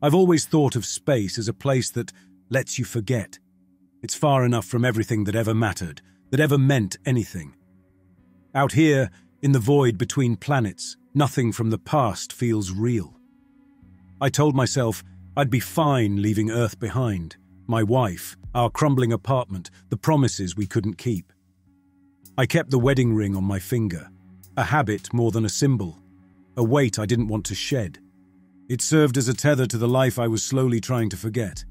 I've always thought of space as a place that lets you forget. It's far enough from everything that ever mattered, that ever meant anything. Out here, in the void between planets, nothing from the past feels real. I told myself I'd be fine leaving Earth behind, my wife, our crumbling apartment, the promises we couldn't keep. I kept the wedding ring on my finger, a habit more than a symbol, a weight I didn't want to shed. It served as a tether to the life I was slowly trying to forget.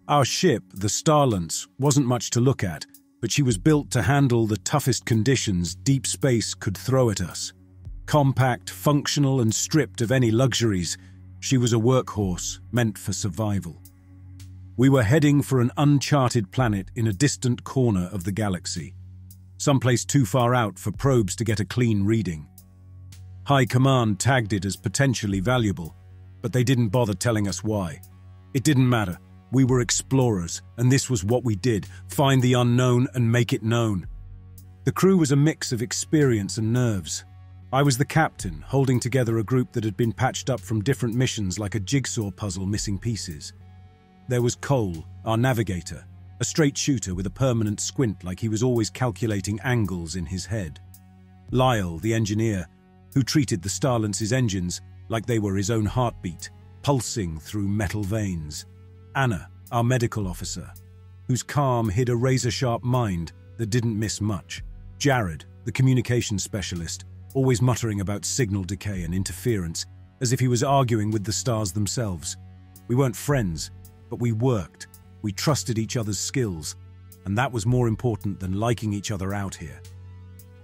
Our ship, the Starlance, wasn't much to look at, but she was built to handle the toughest conditions deep space could throw at us. Compact, functional, and stripped of any luxuries, she was a workhorse meant for survival. We were heading for an uncharted planet in a distant corner of the galaxy, someplace too far out for probes to get a clean reading. High Command tagged it as potentially valuable, but they didn't bother telling us why. It didn't matter. We were explorers, and this was what we did, find the unknown and make it known. The crew was a mix of experience and nerves. I was the captain, holding together a group that had been patched up from different missions like a jigsaw puzzle missing pieces. There was Cole, our navigator, a straight shooter with a permanent squint like he was always calculating angles in his head. Lyle, the engineer, who treated the Starlance's engines like they were his own heartbeat, pulsing through metal veins. Anna, our medical officer, whose calm hid a razor-sharp mind that didn't miss much. Jared, the communications specialist, always muttering about signal decay and interference, as if he was arguing with the stars themselves. We weren't friends, but we worked. We trusted each other's skills, and that was more important than liking each other out here.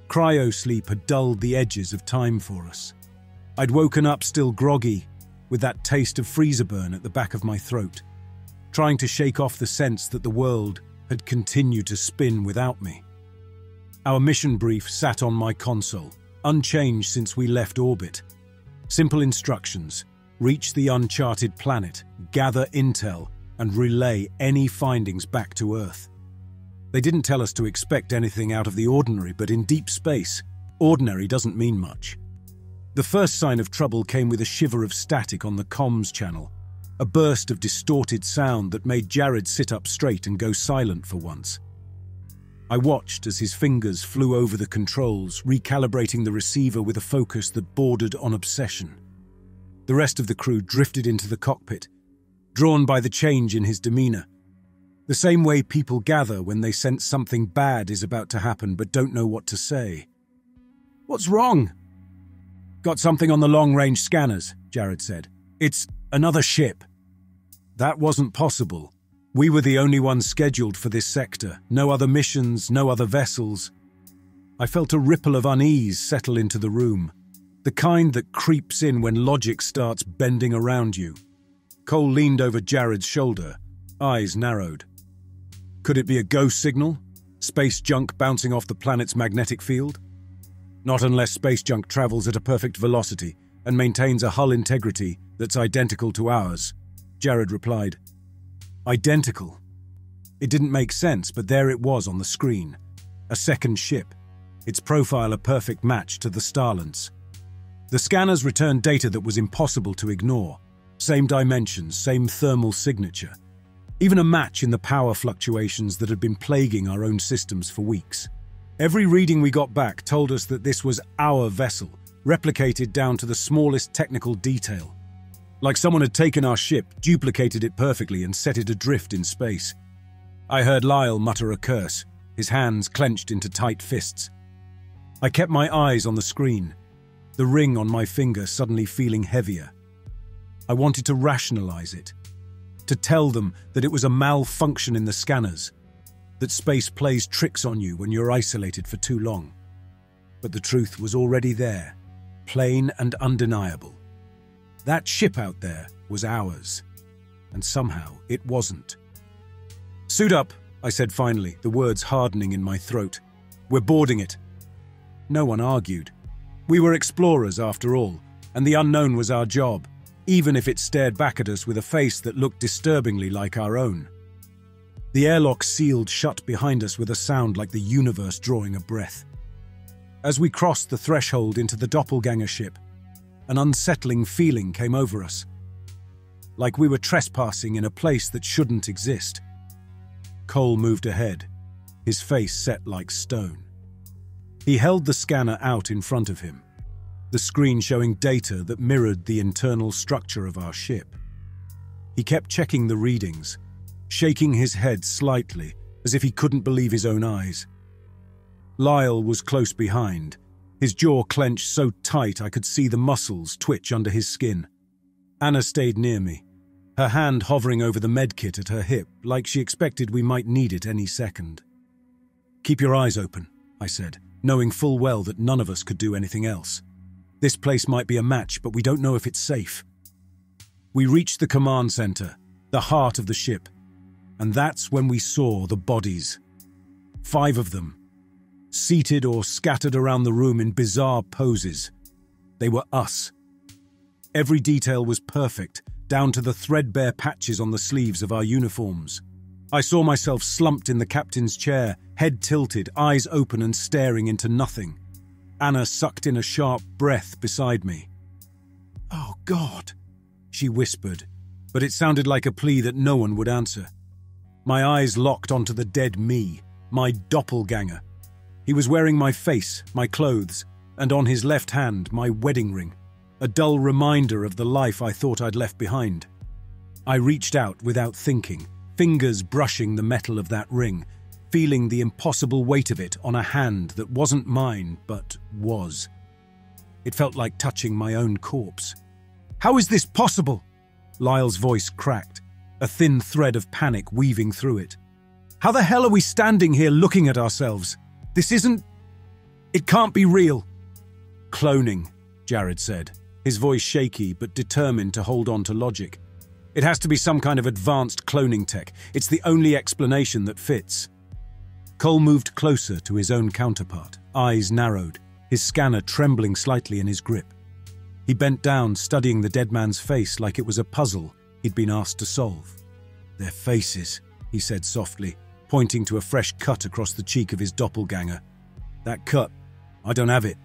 Cryo-sleep had dulled the edges of time for us. I'd woken up still groggy, with that taste of freezer burn at the back of my throat, trying to shake off the sense that the world had continued to spin without me. Our mission brief sat on my console, unchanged since we left orbit. Simple instructions: reach the uncharted planet, gather intel, and relay any findings back to Earth. They didn't tell us to expect anything out of the ordinary, but in deep space, ordinary doesn't mean much. The first sign of trouble came with a shiver of static on the comms channel, a burst of distorted sound that made Jared sit up straight and go silent for once. I watched as his fingers flew over the controls, recalibrating the receiver with a focus that bordered on obsession. The rest of the crew drifted into the cockpit, drawn by the change in his demeanor. The same way people gather when they sense something bad is about to happen but don't know what to say. "What's wrong?" "Got something on the long-range scanners," Jared said. "It's another ship." That wasn't possible. We were the only ones scheduled for this sector. No other missions, no other vessels. I felt a ripple of unease settle into the room, the kind that creeps in when logic starts bending around you. Cole leaned over Jared's shoulder, eyes narrowed. Could it be a ghost signal? Space junk bouncing off the planet's magnetic field? Not unless space junk travels at a perfect velocity and maintains a hull integrity that's identical to ours, Jared replied. Identical? It didn't make sense, but there it was on the screen. A second ship, its profile a perfect match to the Starlance. The scanners returned data that was impossible to ignore. Same dimensions, same thermal signature. Even a match in the power fluctuations that had been plaguing our own systems for weeks. Every reading we got back told us that this was our vessel, replicated down to the smallest technical detail. Like someone had taken our ship, duplicated it perfectly, and set it adrift in space. I heard Lyle mutter a curse, his hands clenched into tight fists. I kept my eyes on the screen, the ring on my finger suddenly feeling heavier. I wanted to rationalize it, to tell them that it was a malfunction in the scanners, that space plays tricks on you when you're isolated for too long. But the truth was already there, plain and undeniable. That ship out there was ours, and somehow it wasn't. "Suit up," I said finally, the words hardening in my throat. "We're boarding it." No one argued. We were explorers after all, and the unknown was our job, even if it stared back at us with a face that looked disturbingly like our own. The airlock sealed shut behind us with a sound like the universe drawing a breath. As we crossed the threshold into the doppelganger ship, an unsettling feeling came over us. like we were trespassing in a place that shouldn't exist. Cole moved ahead, his face set like stone. He held the scanner out in front of him, the screen showing data that mirrored the internal structure of our ship. He kept checking the readings, shaking his head slightly as if he couldn't believe his own eyes. Lyle was close behind, his jaw clenched so tight I could see the muscles twitch under his skin. Anna stayed near me, her hand hovering over the medkit at her hip like she expected we might need it any second. "Keep your eyes open," I said, knowing full well that none of us could do anything else. "This place might be a match, but we don't know if it's safe." We reached the command center, the heart of the ship, and that's when we saw the bodies. 5 of them, seated or scattered around the room in bizarre poses. They were us. Every detail was perfect, down to the threadbare patches on the sleeves of our uniforms. I saw myself slumped in the captain's chair, head tilted, eyes open and staring into nothing. Anna sucked in a sharp breath beside me. "Oh, God," she whispered, but it sounded like a plea that no one would answer. My eyes locked onto the dead me, my doppelganger. He was wearing my face, my clothes, and on his left hand, my wedding ring, a dull reminder of the life I thought I'd left behind. I reached out without thinking, fingers brushing the metal of that ring, feeling the impossible weight of it on a hand that wasn't mine, but was. It felt like touching my own corpse. "How is this possible?" Lyle's voice cracked, a thin thread of panic weaving through it. "How the hell are we standing here looking at ourselves? This isn't... It can't be real." "Cloning," Jared said, his voice shaky but determined to hold on to logic. "It has to be some kind of advanced cloning tech. It's the only explanation that fits." Cole moved closer to his own counterpart, eyes narrowed, his scanner trembling slightly in his grip. He bent down, studying the dead man's face like it was a puzzle he'd been asked to solve. "Their faces," he said softly, pointing to a fresh cut across the cheek of his doppelganger. "That cut, I don't have it."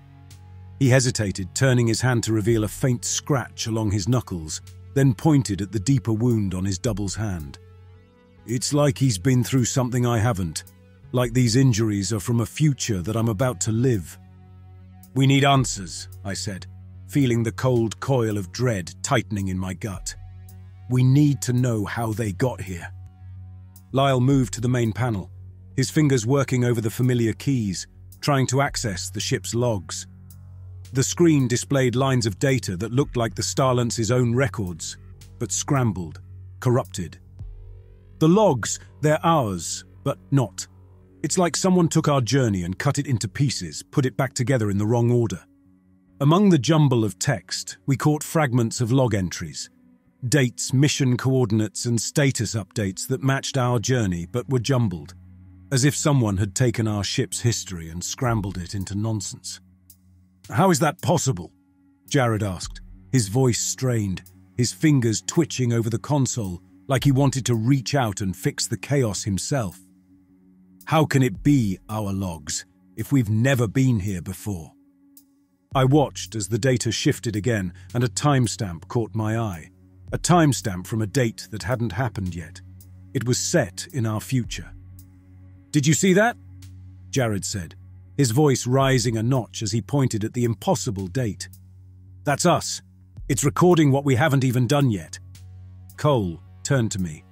He hesitated, turning his hand to reveal a faint scratch along his knuckles, then pointed at the deeper wound on his double's hand. "It's like he's been through something I haven't, like these injuries are from a future that I'm about to live." "We need answers," I said, feeling the cold coil of dread tightening in my gut. "We need to know how they got here." Lyle moved to the main panel, his fingers working over the familiar keys, trying to access the ship's logs. The screen displayed lines of data that looked like the Starlance's own records, but scrambled, corrupted. The logs, they're ours, but not. It's like someone took our journey and cut it into pieces, put it back together in the wrong order. Among the jumble of text, we caught fragments of log entries, dates, mission coordinates, and status updates that matched our journey but were jumbled, as if someone had taken our ship's history and scrambled it into nonsense. "How is that possible?" Jared asked, his voice strained, his fingers twitching over the console like he wanted to reach out and fix the chaos himself. "How can it be our logs if we've never been here before?" I watched as the data shifted again and a timestamp caught my eye. A timestamp from a date that hadn't happened yet. It was set in our future. "Did you see that?" Jared said, his voice rising a notch as he pointed at the impossible date. "That's us. It's recording what we haven't even done yet." Cole turned to me.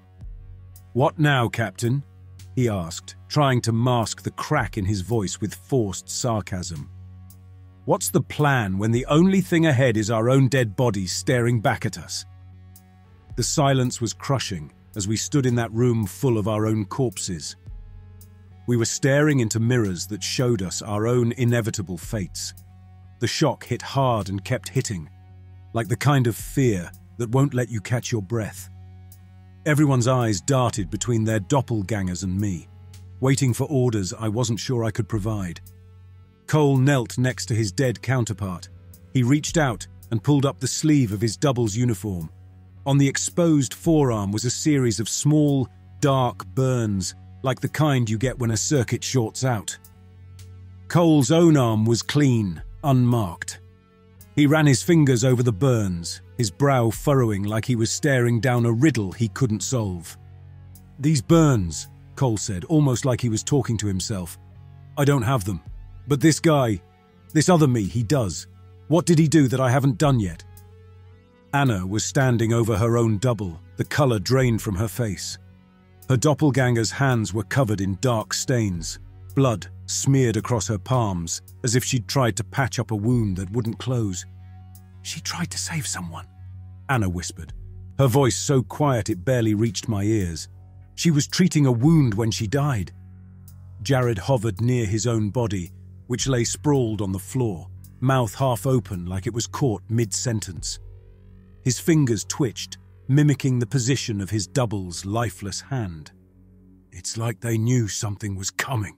"What now, Captain?" he asked, trying to mask the crack in his voice with forced sarcasm. "What's the plan when the only thing ahead is our own dead bodies staring back at us?" The silence was crushing as we stood in that room full of our own corpses. We were staring into mirrors that showed us our own inevitable fates. The shock hit hard and kept hitting, like the kind of fear that won't let you catch your breath. Everyone's eyes darted between their doppelgangers and me, waiting for orders I wasn't sure I could provide. Cole knelt next to his dead counterpart. He reached out and pulled up the sleeve of his double's uniform. On the exposed forearm was a series of small, dark burns, like the kind you get when a circuit shorts out. Cole's own arm was clean, unmarked. He ran his fingers over the burns, his brow furrowing like he was staring down a riddle he couldn't solve. "These burns," Cole said, almost like he was talking to himself. "I don't have them. But this guy, this other me, he does. What did he do that I haven't done yet?" Anna was standing over her own double, the color drained from her face. Her doppelganger's hands were covered in dark stains, blood smeared across her palms, as if she'd tried to patch up a wound that wouldn't close. "She tried to save someone," Anna whispered, her voice so quiet it barely reached my ears. "She was treating a wound when she died." Jared hovered near his own body, which lay sprawled on the floor, mouth half open like it was caught mid-sentence. His fingers twitched, mimicking the position of his double's lifeless hand. "It's like they knew something was coming,"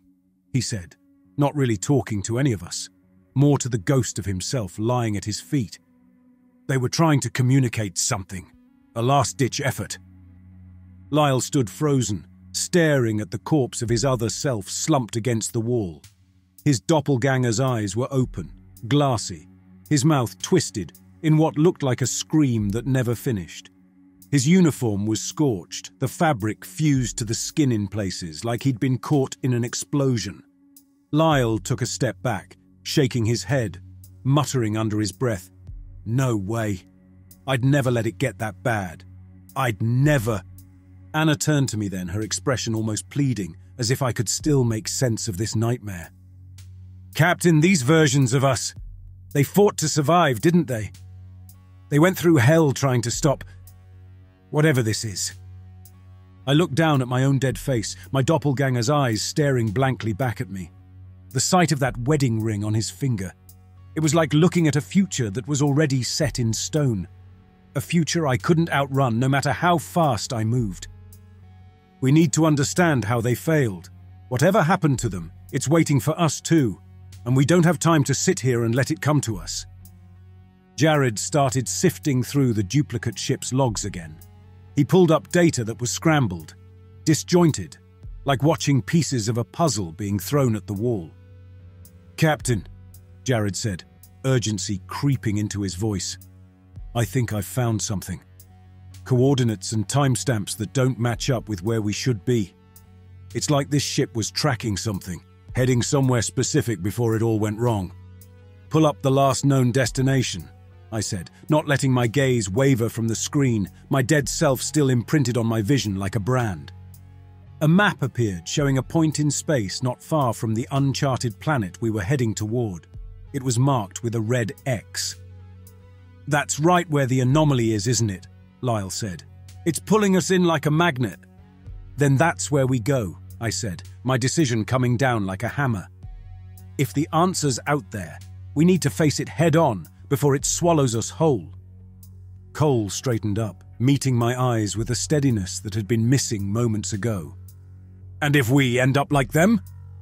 he said, not really talking to any of us, more to the ghost of himself lying at his feet. "They were trying to communicate something, a last-ditch effort." Lyle stood frozen, staring at the corpse of his other self slumped against the wall. His doppelganger's eyes were open, glassy, his mouth twisted in what looked like a scream that never finished. His uniform was scorched, the fabric fused to the skin in places like he'd been caught in an explosion. Lyle took a step back, shaking his head, muttering under his breath, "No way. I'd never let it get that bad. I'd never." Anna turned to me then, her expression almost pleading, as if I could still make sense of this nightmare. "Captain, these versions of us, they fought to survive, didn't they? They went through hell trying to stop whatever this is." I looked down at my own dead face, my doppelganger's eyes staring blankly back at me. The sight of that wedding ring on his finger. It was like looking at a future that was already set in stone. A future I couldn't outrun no matter how fast I moved. "We need to understand how they failed. Whatever happened to them, it's waiting for us too, and we don't have time to sit here and let it come to us." Jared started sifting through the duplicate ship's logs again. He pulled up data that was scrambled, disjointed, like watching pieces of a puzzle being thrown at the wall. "Captain," Jared said, urgency creeping into his voice, "I think I've found something. Coordinates and timestamps that don't match up with where we should be. It's like this ship was tracking something, heading somewhere specific before it all went wrong." "Pull up the last known destination," I said, not letting my gaze waver from the screen, my dead self still imprinted on my vision like a brand. A map appeared, showing a point in space not far from the uncharted planet we were heading toward. It was marked with a red X. "That's right where the anomaly is, isn't it?" Lyle said. "It's pulling us in like a magnet." "Then that's where we go," I said, my decision coming down like a hammer. "If the answer's out there, we need to face it head-on before it swallows us whole." Cole straightened up, meeting my eyes with a steadiness that had been missing moments ago. "And if we end up like them?"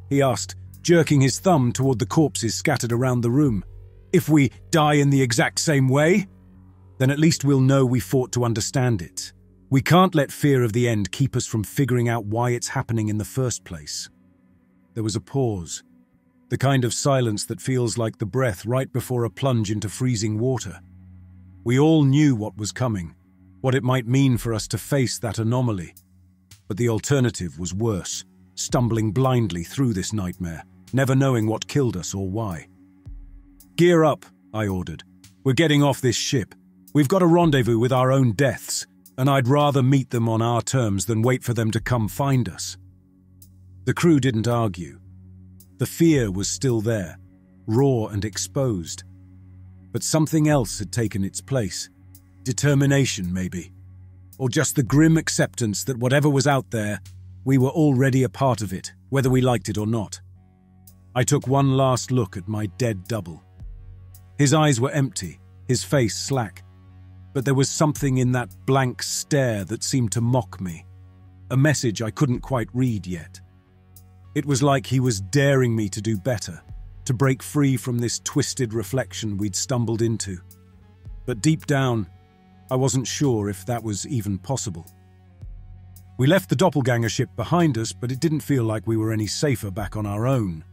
he asked, jerking his thumb toward the corpses scattered around the room. "If we die in the exact same way? Then at least we'll know we fought to understand it. We can't let fear of the end keep us from figuring out why it's happening in the first place." There was a pause, the kind of silence that feels like the breath right before a plunge into freezing water. We all knew what was coming, what it might mean for us to face that anomaly. But the alternative was worse, stumbling blindly through this nightmare, never knowing what killed us or why. "Gear up," I ordered. "We're getting off this ship. We've got a rendezvous with our own deaths, and I'd rather meet them on our terms than wait for them to come find us." The crew didn't argue. The fear was still there, raw and exposed. But something else had taken its place. Determination, maybe. Or just the grim acceptance that whatever was out there, we were already a part of it, whether we liked it or not. I took one last look at my dead double. His eyes were empty, his face slack. But there was something in that blank stare that seemed to mock me. A message I couldn't quite read yet. It was like he was daring me to do better, to break free from this twisted reflection we'd stumbled into. But deep down, I wasn't sure if that was even possible. We left the doppelganger ship behind us, but it didn't feel like we were any safer back on our own.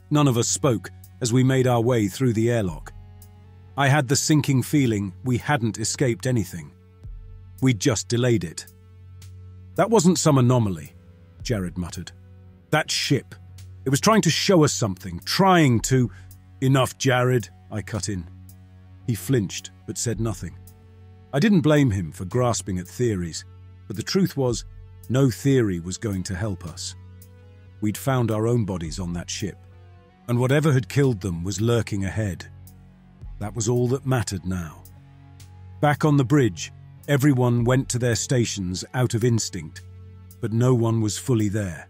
None of us spoke as we made our way through the airlock. I had the sinking feeling we hadn't escaped anything. We'd just delayed it. That wasn't some anomaly, Jared muttered. That ship. It was trying to show us something, trying to... Enough, Jared, I cut in. He flinched, but said nothing. I didn't blame him for grasping at theories, but the truth was, no theory was going to help us. We'd found our own bodies on that ship, and whatever had killed them was lurking ahead. That was all that mattered now. Back on the bridge, everyone went to their stations out of instinct, but no one was fully there.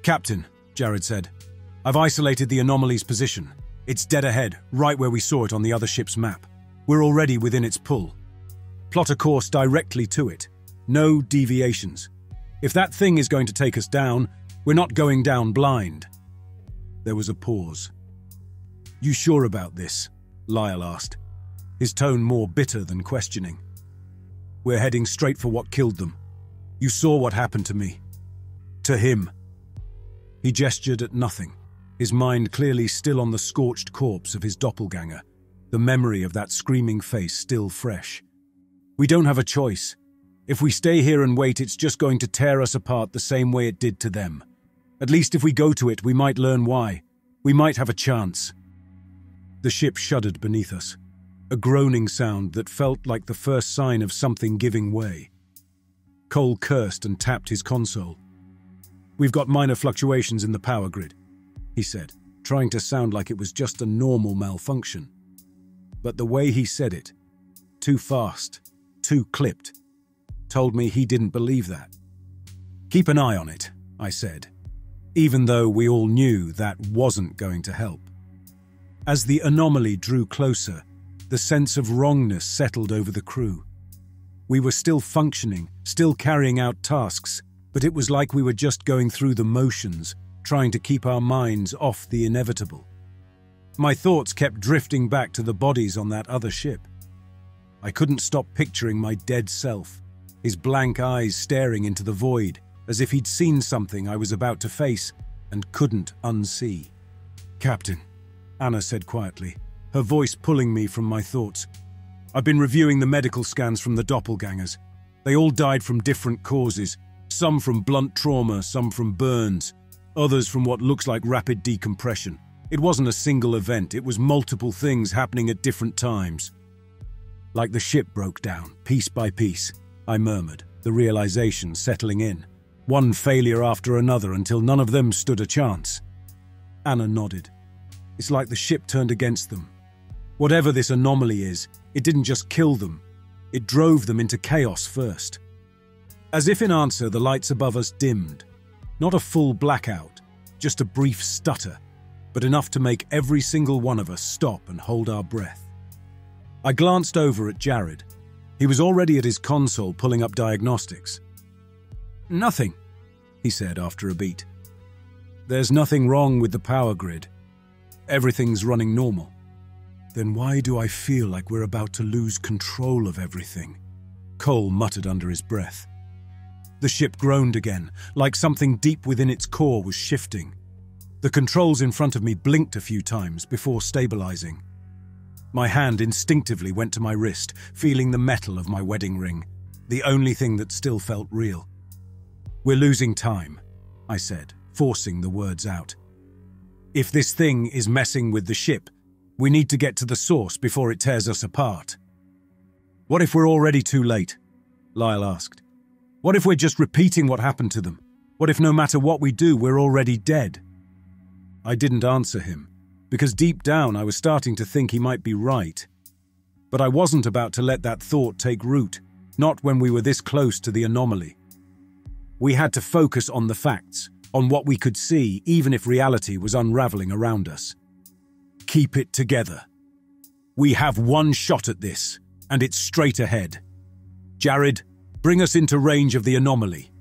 Captain, Jared said, I've isolated the anomaly's position. It's dead ahead, right where we saw it on the other ship's map. We're already within its pull. Plot a course directly to it. No deviations. If that thing is going to take us down, we're not going down blind. There was a pause. You sure about this? Lyle asked, his tone more bitter than questioning. We're heading straight for what killed them. You saw what happened to me. To him. He gestured at nothing, his mind clearly still on the scorched corpse of his doppelganger, the memory of that screaming face still fresh. We don't have a choice. If we stay here and wait, it's just going to tear us apart the same way it did to them. At least if we go to it, we might learn why. We might have a chance. The ship shuddered beneath us, a groaning sound that felt like the first sign of something giving way. Cole cursed and tapped his console. We've got minor fluctuations in the power grid, he said, trying to sound like it was just a normal malfunction. But the way he said it, too fast, too clipped, told me he didn't believe that. Keep an eye on it, I said, even though we all knew that wasn't going to help. As the anomaly drew closer, the sense of wrongness settled over the crew. We were still functioning, still carrying out tasks, but it was like we were just going through the motions, trying to keep our minds off the inevitable. My thoughts kept drifting back to the bodies on that other ship. I couldn't stop picturing my dead self, his blank eyes staring into the void, as if he'd seen something I was about to face and couldn't unsee. Captain, Anna said quietly, her voice pulling me from my thoughts. I've been reviewing the medical scans from the doppelgangers. They all died from different causes, some from blunt trauma, some from burns, others from what looks like rapid decompression. It wasn't a single event, it was multiple things happening at different times. Like the ship broke down, piece by piece, I murmured, the realization settling in. One failure after another until none of them stood a chance. Anna nodded. It's like the ship turned against them. Whatever this anomaly is, it didn't just kill them, it drove them into chaos first. As if in answer, the lights above us dimmed. Not a full blackout, just a brief stutter, but enough to make every single one of us stop and hold our breath. I glanced over at Jared. He was already at his console pulling up diagnostics. Nothing, he said after a beat. There's nothing wrong with the power grid. Everything's running normal. Then why do I feel like we're about to lose control of everything? Cole muttered under his breath. The ship groaned again, like something deep within its core was shifting. The controls in front of me blinked a few times before stabilizing. My hand instinctively went to my wrist, feeling the metal of my wedding ring, the only thing that still felt real. We're losing time, I said, forcing the words out. If this thing is messing with the ship, we need to get to the source before it tears us apart. What if we're already too late? Lyle asked. What if we're just repeating what happened to them? What if no matter what we do, we're already dead? I didn't answer him, because deep down I was starting to think he might be right. But I wasn't about to let that thought take root, not when we were this close to the anomaly. We had to focus on the facts, on what we could see, even if reality was unraveling around us. Keep it together. We have one shot at this, and it's straight ahead. Jared, bring us into range of the anomaly.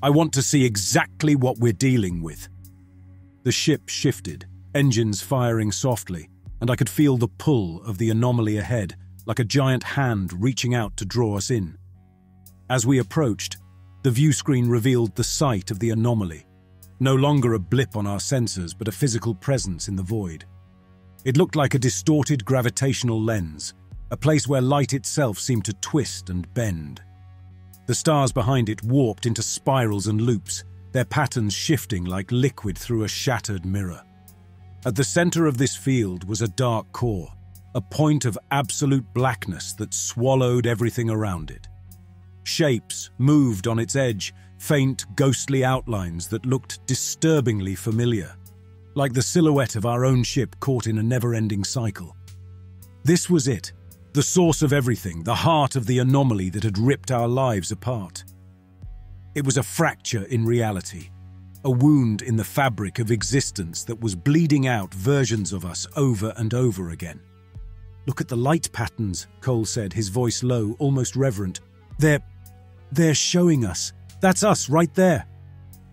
I want to see exactly what we're dealing with. The ship shifted, engines firing softly, and I could feel the pull of the anomaly ahead, like a giant hand reaching out to draw us in. As we approached, the view screen revealed the site of the anomaly, no longer a blip on our sensors, but a physical presence in the void. It looked like a distorted gravitational lens, a place where light itself seemed to twist and bend. The stars behind it warped into spirals and loops, their patterns shifting like liquid through a shattered mirror. At the center of this field was a dark core, a point of absolute blackness that swallowed everything around it. Shapes moved on its edge, faint, ghostly outlines that looked disturbingly familiar, like the silhouette of our own ship caught in a never-ending cycle. This was it, the source of everything, the heart of the anomaly that had ripped our lives apart. It was a fracture in reality, a wound in the fabric of existence that was bleeding out versions of us over and over again. "Look at the light patterns," Cole said, his voice low, almost reverent. They're showing us. That's us right there.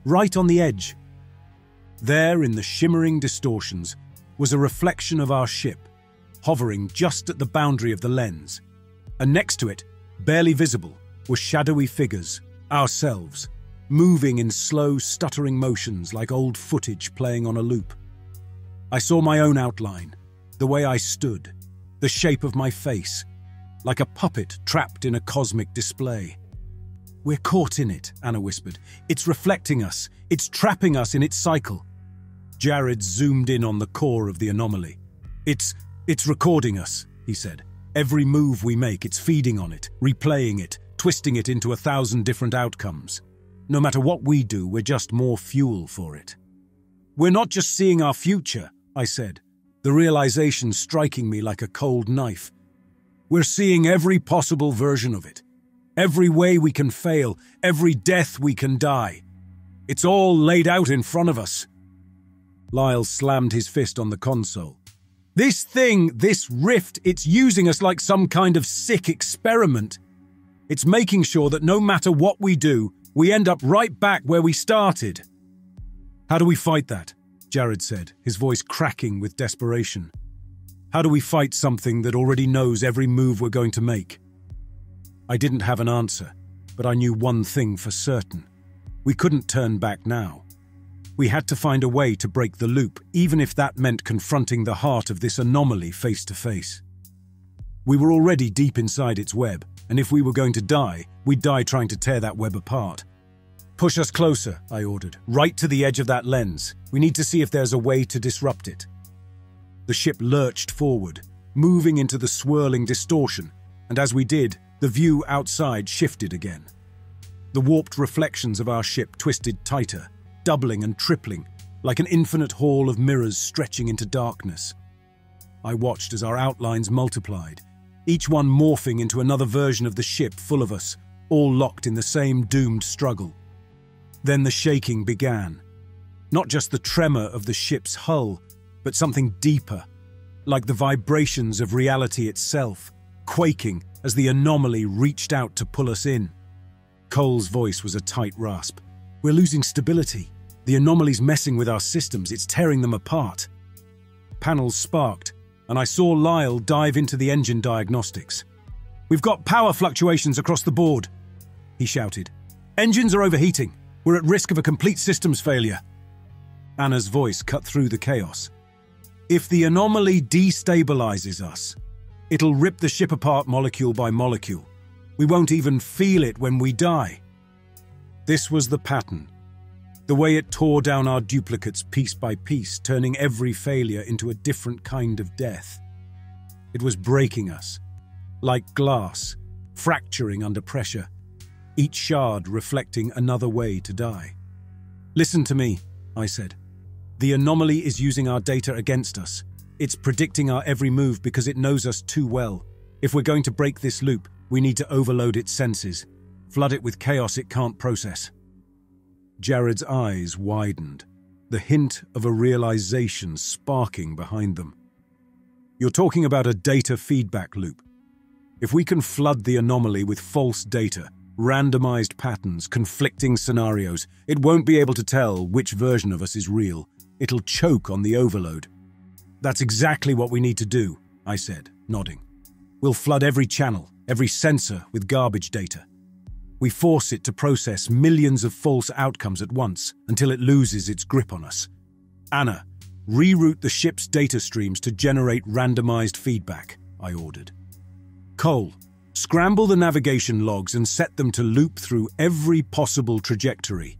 Right on the edge." There, in the shimmering distortions, was a reflection of our ship, hovering just at the boundary of the lens. And next to it, barely visible, were shadowy figures, ourselves, moving in slow, stuttering motions like old footage playing on a loop. I saw my own outline, the way I stood, the shape of my face, like a puppet trapped in a cosmic display. "We're caught in it," Anna whispered. "It's reflecting us. It's trapping us in its cycle." Jared zoomed in on the core of the anomaly. It's recording us," he said. "Every move we make, it's feeding on it, replaying it, twisting it into 1,000 different outcomes. No matter what we do, we're just more fuel for it." "We're not just seeing our future," I said, the realization striking me like a cold knife. "We're seeing every possible version of it. Every way we can fail, every death we can die. It's all laid out in front of us." Lyle slammed his fist on the console. "This thing, this rift, it's using us like some kind of sick experiment. It's making sure that no matter what we do, we end up right back where we started." "How do we fight that?" Jared said, his voice cracking with desperation. "How do we fight something that already knows every move we're going to make?" I didn't have an answer, but I knew one thing for certain. We couldn't turn back now. We had to find a way to break the loop, even if that meant confronting the heart of this anomaly face to face. We were already deep inside its web, and if we were going to die, we'd die trying to tear that web apart. "Push us closer," I ordered, "right to the edge of that lens. We need to see if there's a way to disrupt it." The ship lurched forward, moving into the swirling distortion, and as we did, the view outside shifted again. The warped reflections of our ship twisted tighter, doubling and tripling, like an infinite hall of mirrors stretching into darkness. I watched as our outlines multiplied, each one morphing into another version of the ship full of us, all locked in the same doomed struggle. Then the shaking began. Not just the tremor of the ship's hull, but something deeper, like the vibrations of reality itself, quaking as the anomaly reached out to pull us in. Cole's voice was a tight rasp. "We're losing stability. The anomaly's messing with our systems. It's tearing them apart." Panels sparked, and I saw Lyle dive into the engine diagnostics. "We've got power fluctuations across the board," he shouted. "Engines are overheating. We're at risk of a complete systems failure." Anna's voice cut through the chaos. "If the anomaly destabilizes us, it'll rip the ship apart molecule by molecule. We won't even feel it when we die." This was the pattern. The way it tore down our duplicates piece by piece, turning every failure into a different kind of death. It was breaking us, like glass, fracturing under pressure, each shard reflecting another way to die. "Listen to me," I said. "The anomaly is using our data against us. It's predicting our every move because it knows us too well. If we're going to break this loop, we need to overload its senses, flood it with chaos it can't process." Jared's eyes widened, the hint of a realization sparking behind them. "You're talking about a data feedback loop. If we can flood the anomaly with false data, randomized patterns, conflicting scenarios, it won't be able to tell which version of us is real. It'll choke on the overload." "That's exactly what we need to do," I said, nodding. "We'll flood every channel, every sensor with garbage data. We force it to process millions of false outcomes at once until it loses its grip on us. Anna, Reroute the ship's data streams to generate randomized feedback, I ordered. Cole, scramble the navigation logs and set them to loop through every possible trajectory.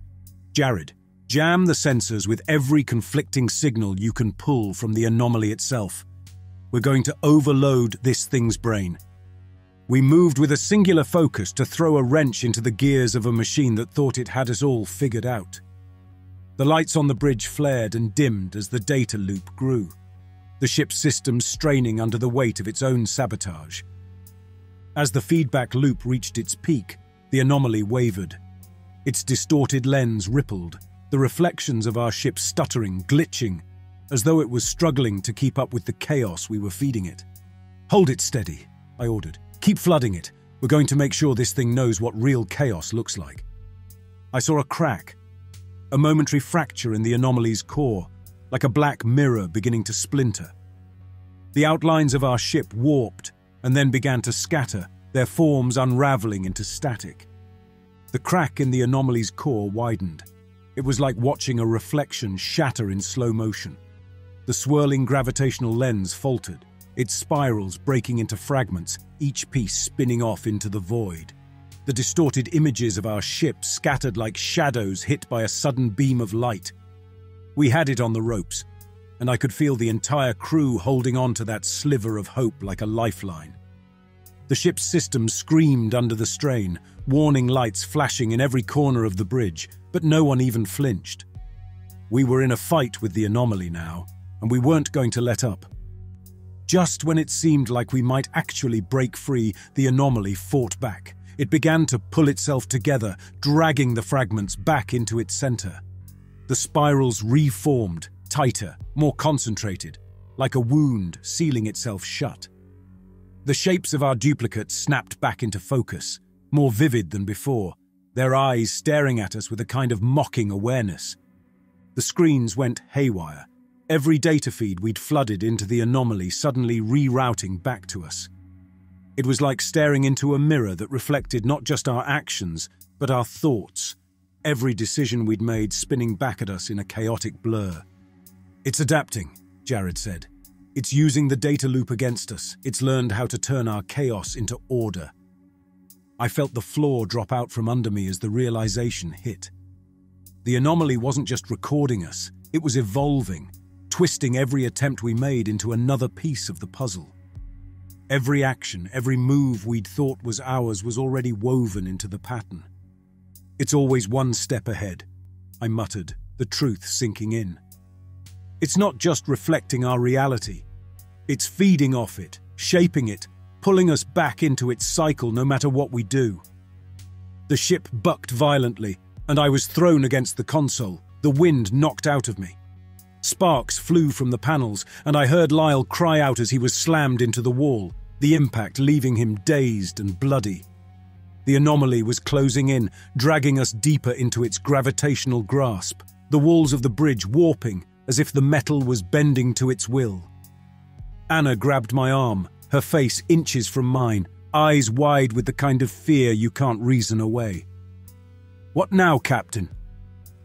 Jared, jam the sensors with every conflicting signal you can pull from the anomaly itself. We're going to overload this thing's brain. We moved with a singular focus to throw a wrench into the gears of a machine that thought it had us all figured out. The lights on the bridge flared and dimmed as the data loop grew, the ship's systems straining under the weight of its own sabotage. As the feedback loop reached its peak, the anomaly wavered. Its distorted lens rippled, the reflections of our ship stuttering, glitching, as though it was struggling to keep up with the chaos we were feeding it. "Hold it steady," I ordered. "Keep flooding it. We're going to make sure this thing knows what real chaos looks like." I saw a crack, a momentary fracture in the anomaly's core, like a black mirror beginning to splinter. The outlines of our ship warped and then began to scatter, their forms unraveling into static. The crack in the anomaly's core widened. It was like watching a reflection shatter in slow motion. The swirling gravitational lens faltered, its spirals breaking into fragments, each piece spinning off into the void. The distorted images of our ship scattered like shadows hit by a sudden beam of light. We had it on the ropes, and I could feel the entire crew holding on to that sliver of hope like a lifeline. The ship's systems screamed under the strain, warning lights flashing in every corner of the bridge, but no one even flinched. We were in a fight with the anomaly now, and we weren't going to let up. Just when it seemed like we might actually break free, the anomaly fought back. It began to pull itself together, dragging the fragments back into its center. The spirals reformed, tighter, more concentrated, like a wound sealing itself shut. The shapes of our duplicates snapped back into focus, more vivid than before, their eyes staring at us with a kind of mocking awareness. The screens went haywire, every data feed we'd flooded into the anomaly suddenly rerouting back to us. It was like staring into a mirror that reflected not just our actions, but our thoughts, every decision we'd made spinning back at us in a chaotic blur. "It's adapting," Jared said. "It's using the data loop against us. It's learned how to turn our chaos into order." I felt the floor drop out from under me as the realization hit. The anomaly wasn't just recording us, it was evolving, twisting every attempt we made into another piece of the puzzle. Every action, every move we'd thought was ours was already woven into the pattern. "It's always one step ahead," I muttered, the truth sinking in. "It's not just reflecting our reality. It's feeding off it, shaping it, pulling us back into its cycle no matter what we do." The ship bucked violently, and I was thrown against the console, the wind knocked out of me. Sparks flew from the panels, and I heard Lyle cry out as he was slammed into the wall, the impact leaving him dazed and bloody. The anomaly was closing in, dragging us deeper into its gravitational grasp, the walls of the bridge warping as if the metal was bending to its will. Anna grabbed my arm, her face inches from mine, eyes wide with the kind of fear you can't reason away. "What now, Captain?"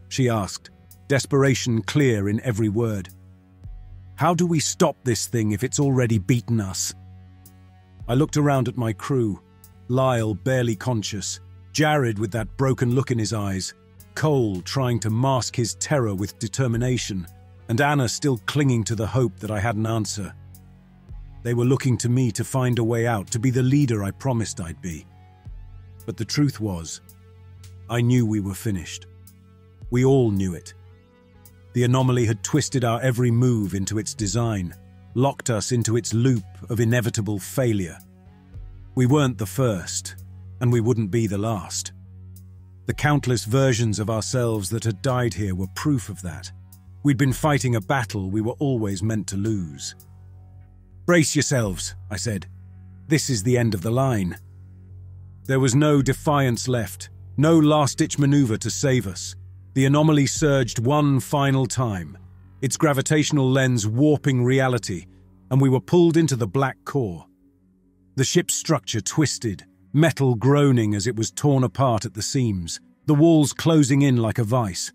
she asked, desperation clear in every word. "How do we stop this thing if it's already beaten us?" I looked around at my crew, Lyle barely conscious, Jared with that broken look in his eyes, Cole trying to mask his terror with determination, and Anna still clinging to the hope that I had an answer. They were looking to me to find a way out, to be the leader I promised I'd be. But the truth was, I knew we were finished. We all knew it. The anomaly had twisted our every move into its design, locked us into its loop of inevitable failure. We weren't the first, and we wouldn't be the last. The countless versions of ourselves that had died here were proof of that. We'd been fighting a battle we were always meant to lose. "Brace yourselves," I said. "This is the end of the line." There was no defiance left, no last-ditch maneuver to save us. The anomaly surged one final time, its gravitational lens warping reality, and we were pulled into the black core. The ship's structure twisted, metal groaning as it was torn apart at the seams, the walls closing in like a vice.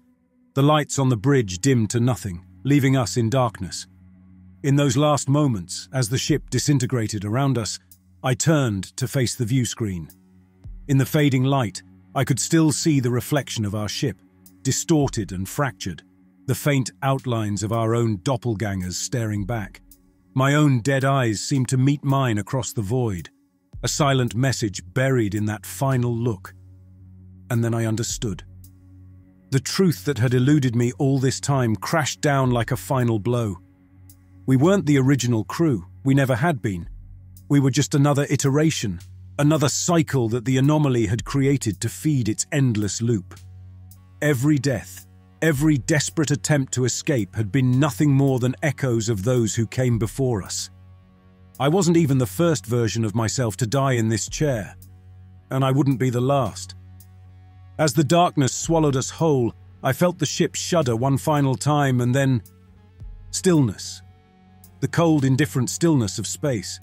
The lights on the bridge dimmed to nothing, leaving us in darkness. In those last moments, as the ship disintegrated around us, I turned to face the view screen. In the fading light, I could still see the reflection of our ship, distorted and fractured, the faint outlines of our own doppelgangers staring back. My own dead eyes seemed to meet mine across the void, a silent message buried in that final look. And then I understood. The truth that had eluded me all this time crashed down like a final blow. We weren't the original crew, we never had been. We were just another iteration, another cycle that the anomaly had created to feed its endless loop. Every death, every desperate attempt to escape had been nothing more than echoes of those who came before us. I wasn't even the first version of myself to die in this chair, and I wouldn't be the last. As the darkness swallowed us whole, I felt the ship shudder one final time, and then stillness. The cold, indifferent stillness of space.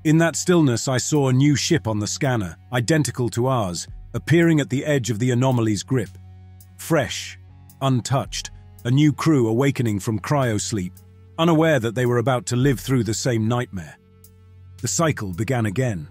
In that stillness, I saw a new ship on the scanner, identical to ours, appearing at the edge of the anomaly's grip. Fresh, untouched, a new crew awakening from cryosleep, unaware that they were about to live through the same nightmare. The cycle began again.